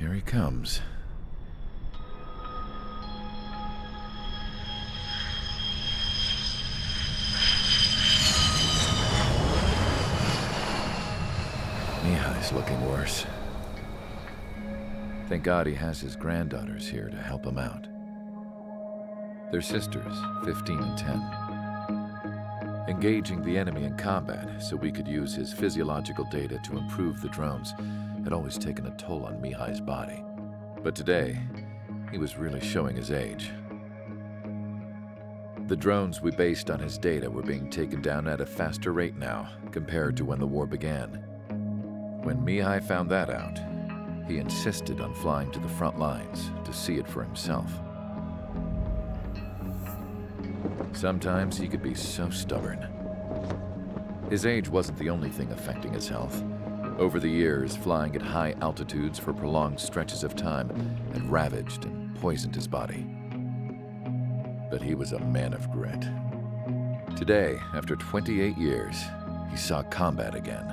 Here he comes. Mihai's looking worse. Thank God he has his granddaughters here to help him out. They're sisters, 15 and 10. Engaging the enemy in combat so we could use his physiological data to improve the drones had always taken a toll on Mihai's body. But today, he was really showing his age. The drones we based on his data were being taken down at a faster rate now compared to when the war began. When Mihai found that out, he insisted on flying to the front lines to see it for himself. Sometimes he could be so stubborn. His age wasn't the only thing affecting his health. Over the years, flying at high altitudes for prolonged stretches of time had ravaged and poisoned his body. But he was a man of grit. Today, after 28 years, he saw combat again.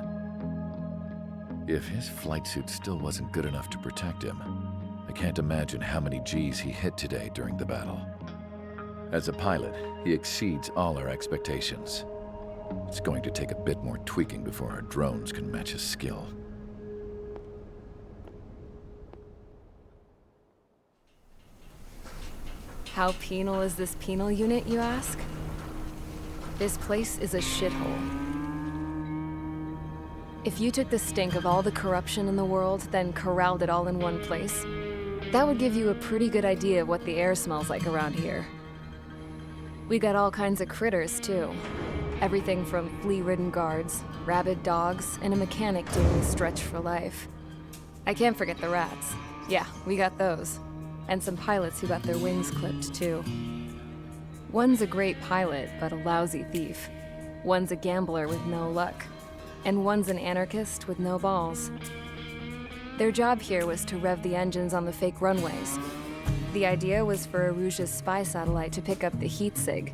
If his flight suit still wasn't good enough to protect him, I can't imagine how many G's he hit today during the battle. As a pilot, he exceeds all our expectations. It's going to take a bit more tweaking before our drones can match his skill. How penal is this penal unit, you ask? This place is a shithole. If you took the stink of all the corruption in the world, then corralled it all in one place, that would give you a pretty good idea of what the air smells like around here. We got all kinds of critters, too. Everything from flea-ridden guards, rabid dogs, and a mechanic doing the stretch for life. I can't forget the rats. Yeah, we got those. And some pilots who got their wings clipped, too. One's a great pilot, but a lousy thief. One's a gambler with no luck. And one's an anarchist with no balls. Their job here was to rev the engines on the fake runways. The idea was for Aruja's spy satellite to pick up the heat sig.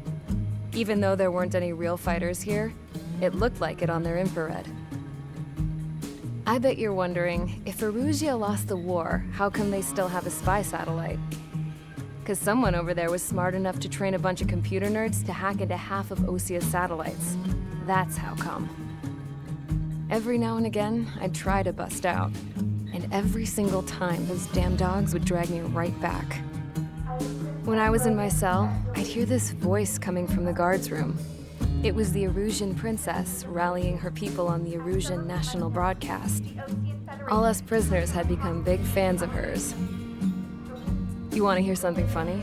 Even though there weren't any real fighters here, it looked like it on their infrared. I bet you're wondering, if Aruja lost the war, how come they still have a spy satellite? 'Cause someone over there was smart enough to train a bunch of computer nerds to hack into half of Osia's satellites. That's how come. Every now and again, I'd try to bust out. And every single time, those damn dogs would drag me right back. When I was in my cell, I'd hear this voice coming from the guards room. It was the Erusian princess rallying her people on the Erusian national broadcast. All us prisoners had become big fans of hers. You want to hear something funny?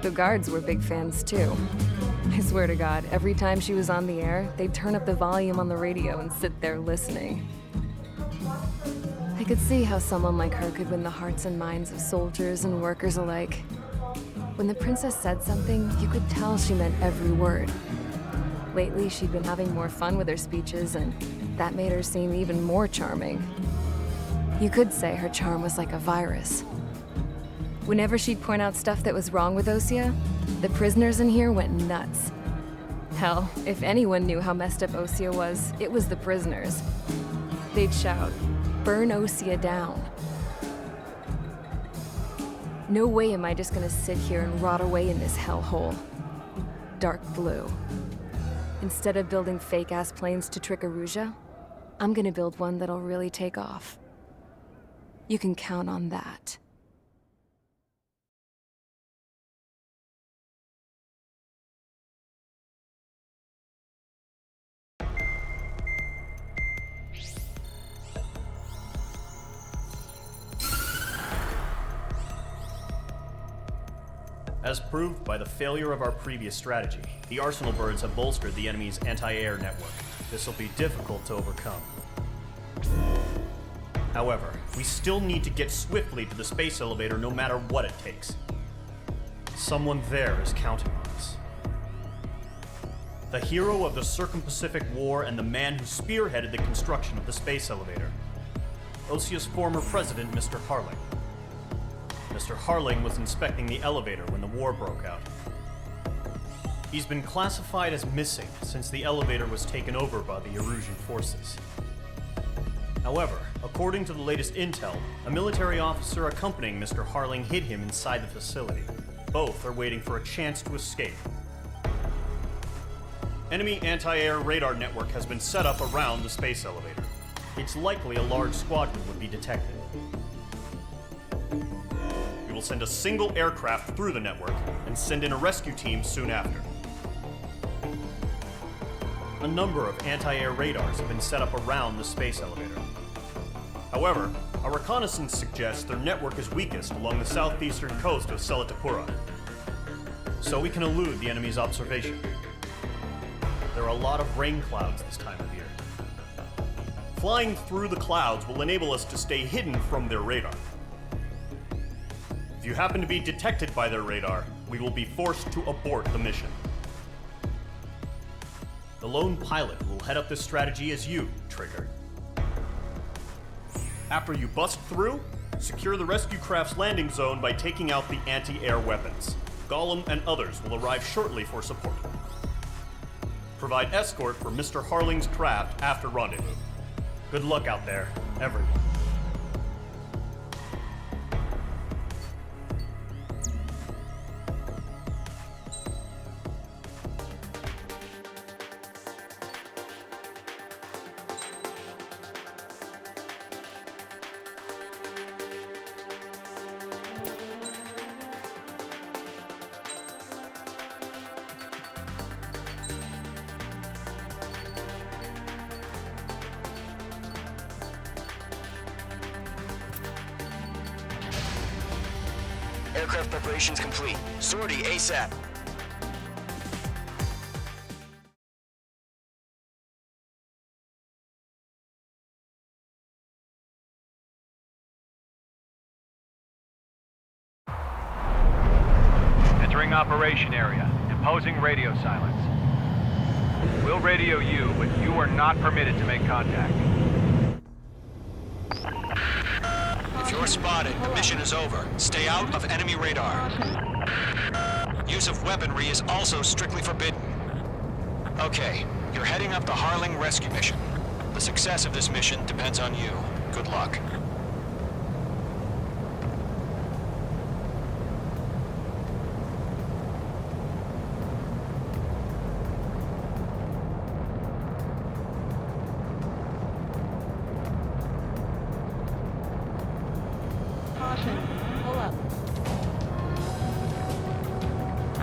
The guards were big fans too. I swear to God, every time she was on the air, they'd turn up the volume on the radio and sit there listening. I could see how someone like her could win the hearts and minds of soldiers and workers alike. When the princess said something, you could tell she meant every word. Lately, she'd been having more fun with her speeches, and that made her seem even more charming. You could say her charm was like a virus. Whenever she'd point out stuff that was wrong with Osia, the prisoners in here went nuts. Hell, if anyone knew how messed up Osia was, it was the prisoners. They'd shout, "Burn Osia down." No way am I just gonna sit here and rot away in this hellhole. Dark blue. Instead of building fake-ass planes to trick Aruja, I'm gonna build one that'll really take off. You can count on that. As proved by the failure of our previous strategy, the Arsenal birds have bolstered the enemy's anti-air network. This will be difficult to overcome. However, we still need to get swiftly to the space elevator no matter what it takes. Someone there is counting on us. The hero of the Circum-Pacific War and the man who spearheaded the construction of the space elevator. Osia's former president, Mr. Harling. Mr. Harling was inspecting the elevator when the war broke out. He's been classified as missing since the elevator was taken over by the Erusian forces. However, according to the latest intel, a military officer accompanying Mr. Harling hid him inside the facility. Both are waiting for a chance to escape. Enemy anti-air radar network has been set up around the space elevator. It's likely a large squadron would be detected. We will send a single aircraft through the network and send in a rescue team soon after. A number of anti-air radars have been set up around the space elevator. However, our reconnaissance suggests their network is weakest along the southeastern coast of Selatapura, so we can elude the enemy's observation. There are a lot of rain clouds this time of year. Flying through the clouds will enable us to stay hidden from their radar. If you happen to be detected by their radar, we will be forced to abort the mission. The lone pilot will head up this strategy as you, Trigger. After you bust through, secure the rescue craft's landing zone by taking out the anti-air weapons. Gollum and others will arrive shortly for support. Provide escort for Mr. Harling's craft after rendezvous. Good luck out there, everyone. Aircraft preparations complete. Sortie ASAP. Entering operation area. Imposing radio silence. We'll radio you, but you are not permitted to make contact. If you're spotted, the mission is over. Stay out of enemy radar. Use of weaponry is also strictly forbidden. Okay, you're heading up the Harling rescue mission. The success of this mission depends on you. Good luck.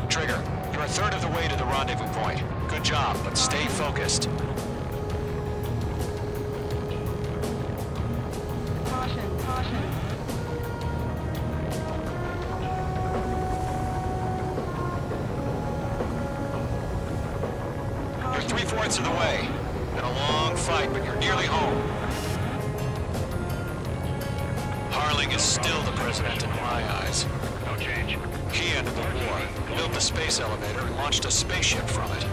Trigger, you're a third of the way to the rendezvous point. Good job, but stay focused. Caution. You're 3/4 of the way. Been a long fight, but you're nearly home. Harling is still the president in my eyes. No change. He ended the war, built the space elevator, and launched a spaceship from it.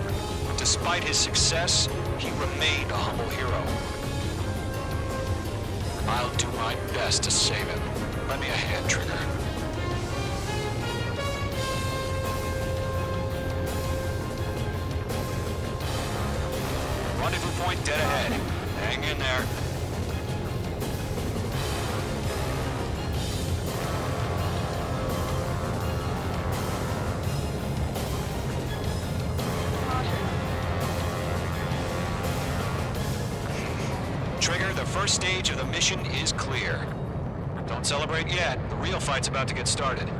Despite his success, he remained a humble hero. I'll do my best to save him. Lend me a hand, Trigger. Rendezvous point dead ahead. Hang in there. Trigger, the first stage of the mission is clear. Don't celebrate yet. The real fight's about to get started.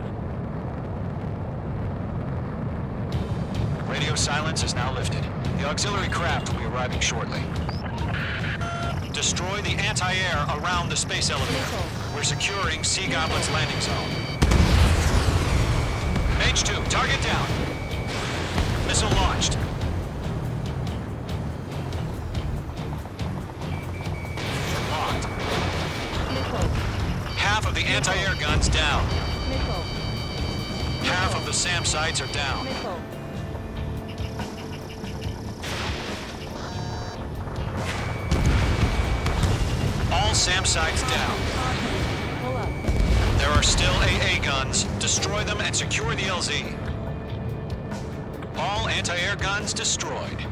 Radio silence is now lifted. The auxiliary craft will be arriving shortly. Destroy the anti-air around the space elevator. We're securing Sea Goblin's landing zone. H2, target down. Missile launched. Half of the anti-air guns down. Half of the SAM sites are down. All SAM sites down. There are still AA guns. Destroy them and secure the LZ. All anti-air guns destroyed.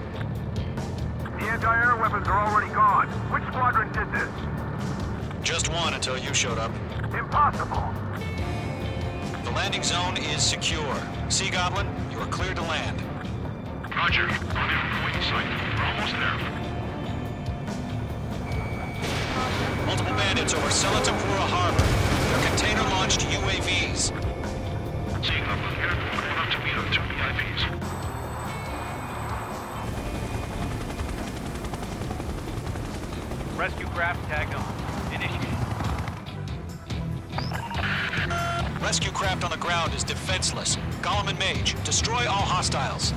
The anti-air weapons are already gone. Which squadron did this? Just one until you showed up. Impossible! The landing zone is secure. Sea Goblin, you are cleared to land. Roger. Rendezvous site. We're almost there. Multiple bandits over Selatapura Harbor. They're container-launched UAVs. Sea Goblin, airport 102 2 VIPs. Rescue craft tagged on. Initiate. Rescue craft on the ground is defenseless. Golem and Mage, destroy all hostiles.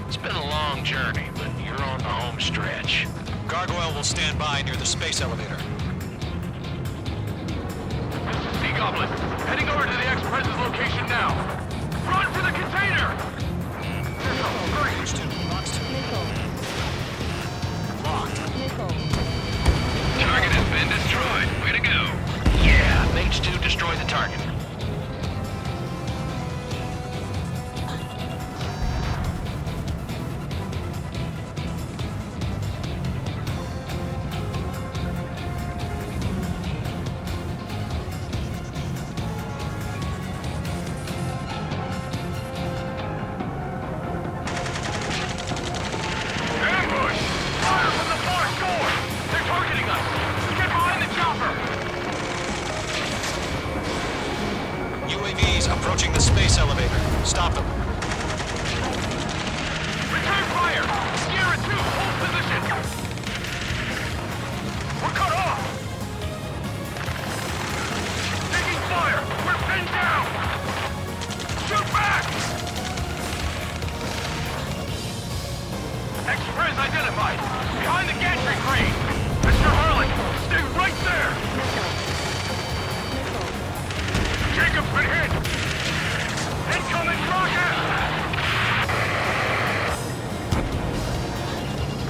It's been a long journey, but you're on the home stretch. Gargoyle will stand by near the space elevator. Sea Goblin, heading over to the Express's location now. Run for the container! Mage 2, Box 2. Locked. Target has been destroyed. Way to go. Yeah, Mage 2 destroy the target. Ambush! Fire from the far shore! They're targeting us! Get behind the chopper! UAVs approaching the space elevator. Stop them. Return fire! Sierra 2, hold position! We're cut off! Taking fire! We're pinned down! Shoot back! Express identified! Behind the gantry crane! Mr. Harlan, stay right there! Jacob's been hit! Incoming rocket!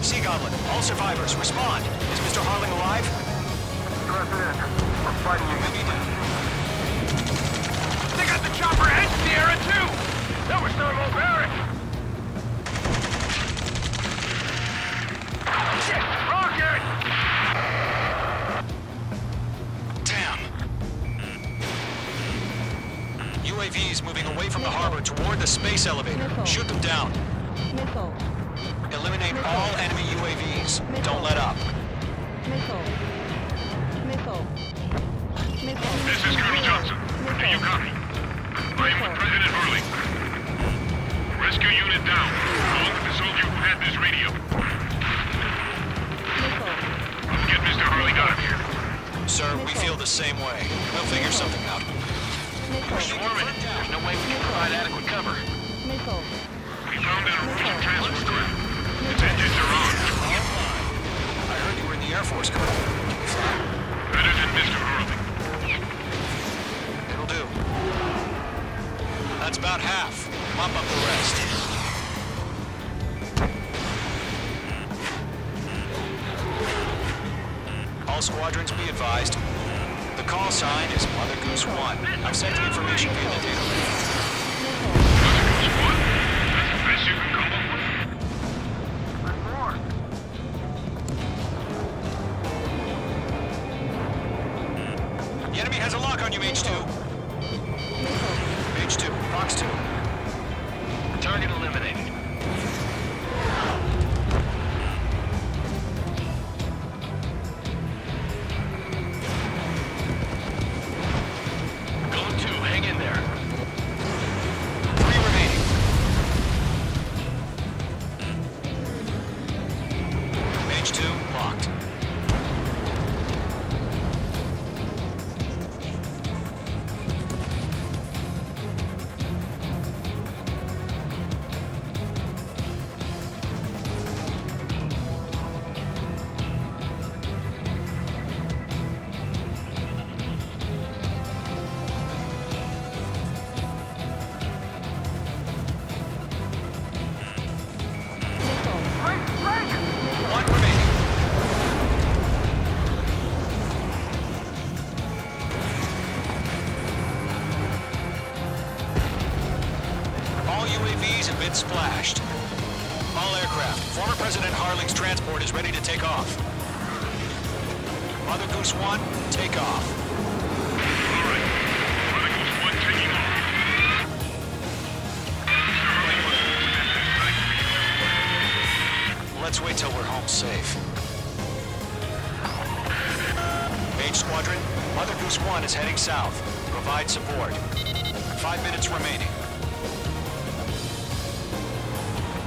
Sea Goblin, all survivors, respond. Is Mr. Harling alive? We're fighting you. They got the chopper and Sierra too! That was thermobaric! Shit! Rocket! Damn. UAVs moving away from the harbor toward the space elevator. Shoot them down. Eliminate all enemy UAVs. Don't let up. This is Colonel Johnson. Do you copy? I am with President Harling. Rescue unit down, along with the soldier who had this radio. Get Mr. Harling out of here. Sir, we feel the same way. We'll figure something out. We're swarming. There's no way we can provide adequate cover. We found an Aurora transport. Its engines are on. I heard you were in the Air Force, Colonel. Better than Mr. Harling. It'll do. That's about half. Mop up the rest. All squadrons be advised. The call sign is Mother Goose 1. I've sent the information via the data link. Mother Goose 1? That's the best you can come up with? There's more. The enemy has a lock on you, Mage 2. Mage 2, Box 2. Target eliminated. Go 2, hang in there. 3 remaining. Mage 2, locked. One remaining. All UAVs have been splashed. All aircraft. Former President Harling's transport is ready to take off. Mother Goose 1, take off. All right. Mother Goose 1 taking off. Mr. Hurley must have side. Let's wait till we're home safe. Mage Squadron, Mother Goose 1 is heading south. Provide support. 5 minutes remaining.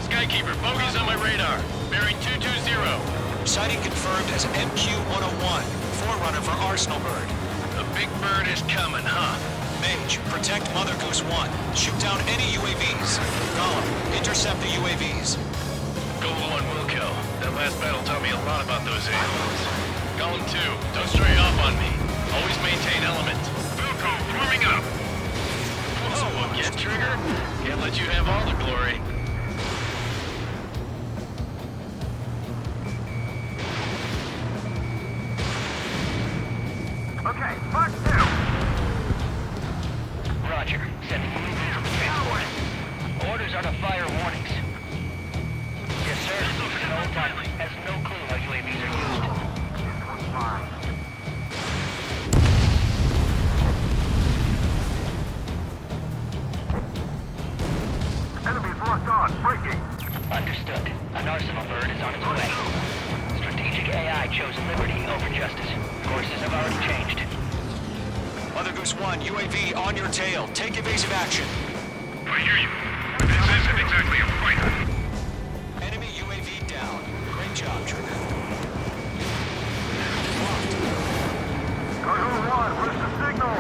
Skykeeper, bogey's on my radar. Bearing 220. Sighting confirmed as MQ-101, forerunner for Arsenal Bird. The big bird is coming, huh? Mage, protect Mother Goose 1. Shoot down any UAVs. Gollum, intercept the UAVs. Gold 1 will kill. That last battle taught me a lot about those aliens. Gollum 2, don't stray off on me. Always maintain element. Wilco, warming up. Whoa, again, Trigger? Can't let you have all the glory. Okay, Mark 2. Roger. Sending UAV from transport. Orders are to fire warnings. Yes, sir. An old-timer has no clue how UAVs are used. Enemy's locked on. Breaking. Understood. An Arsenal bird is on its way. Strategic AI chose liberty over justice. Courses have already changed. Mother Goose 1, UAV on your tail. Take evasive action. I hear you. This isn't exactly a fight. Enemy UAV down. Great job, Trigger. Cargo 1, where's the signal?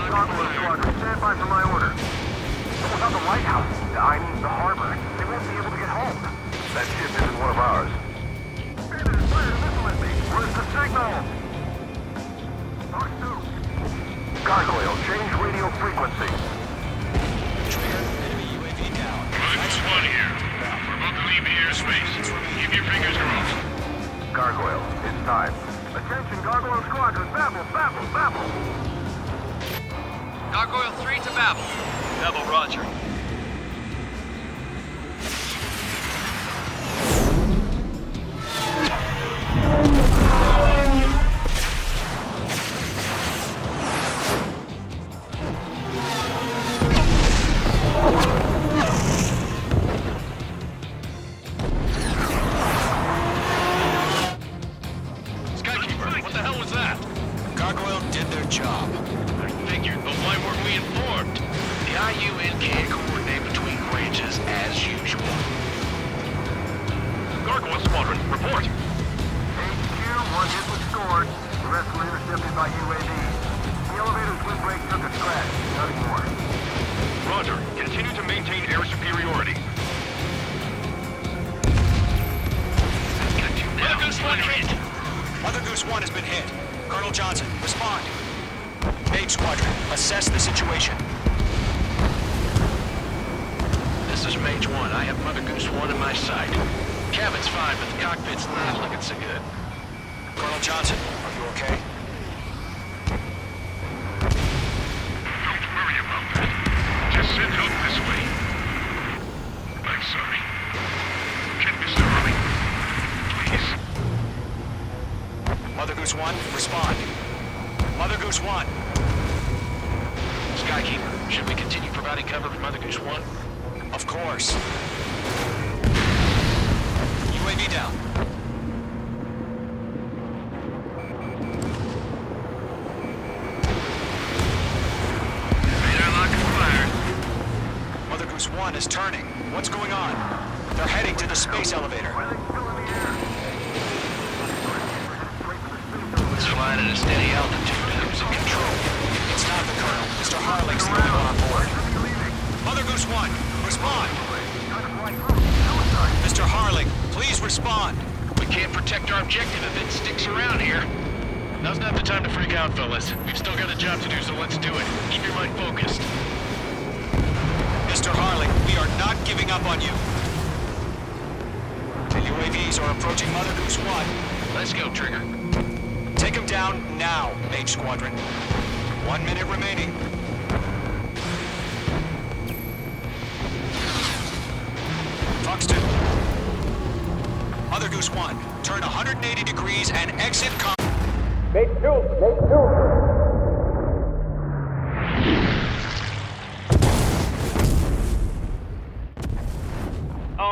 Cargo Squadron, stand by for my order. Someone's on the lighthouse. I mean, the harbor. They won't be able to get home. That ship isn't one of ours. Bandit is fired a missile at me. Where's the signal? Mark 2. Gargoyle, change radio frequency. Trigger, enemy UAV down. Goose 1 here. We're about to leave the airspace. Keep your fingers crossed. Gargoyle, it's time. Attention, Gargoyle Squadron. Babble, babble, babble. Gargoyle 3 to Babel. Babel, roger. Skykeeper, what the hell was that? Gargoyle did their job. I figured, but why weren't we informed? The IUN can't coordinate between branches as usual. Gargoyle Squadron, report. HQ, one hit was scored. The rest were intercepted by UAV. The elevator's windbreak took a scratch. Nothing more. Roger. Continue to maintain air superiority. Mother Goose 1 hit! Mother Goose 1 has been hit. Colonel Johnson, respond. Mage Squadron, assess the situation. This is Mage 1. I have Mother Goose 1 in my sight. Cabin's fine, but the cockpit's not looking so good. Colonel Johnson, are you okay? Don't worry about that. Just send help this way. I'm sorry. Get Mr. Hurley. Please. Mother Goose 1, respond. Mother Goose 1. Skykeeper, should we continue providing cover for Mother Goose 1? Of course. UAV down. Radar lock is fired. Mother Goose 1 is turning. What's going on? They're heading to the space elevator. It's flying at a steady altitude. Who's in control? It's not the Colonel. Mr. Harling's the only one on board. Mother Goose 1, respond. Mr. Harling, please respond. We can't protect our objective if it sticks around here. Now's not the time to freak out, fellas. We've still got a job to do, so let's do it. Keep your mind focused. Mr. Harling, we are not giving up on you. The UAVs are approaching Mother Goose 1. Let's go, Trigger. Take them down now, Mage Squadron. 1 minute remaining. Fox 2. Mother Goose 1, turn 180 degrees and exit Oh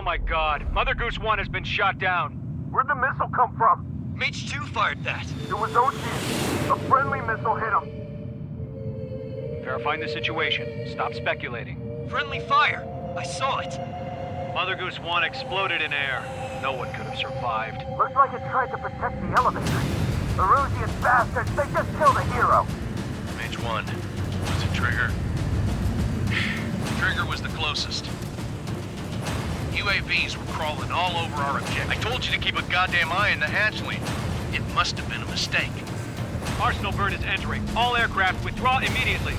my god, Mother Goose 1 has been shot down. Where'd the missile come from? Mage 2 fired that. It was OG. A friendly missile hit him. Verifying the situation. Stop speculating. Friendly fire. I saw it. Mother Goose 1 exploded in air. No one could have survived. Looks like it tried to protect the elevator. The Rusian bastards, they just killed a hero. Mage 1. Was it Trigger? Trigger was the closest. UAVs were crawling all over our objective. I told you to keep a goddamn eye on the hatchling. It must have been a mistake. Arsenal bird is entering. All aircraft withdraw immediately.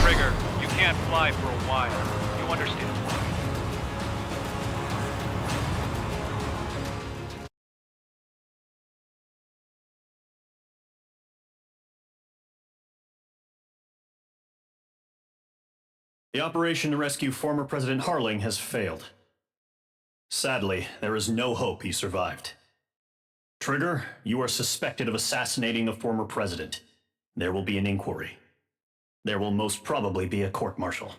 Trigger, you can't fly for a while. You understand why? The operation to rescue former President Harling has failed. Sadly, there is no hope he survived. Trigger, you are suspected of assassinating the former president. There will be an inquiry. There will most probably be a court-martial.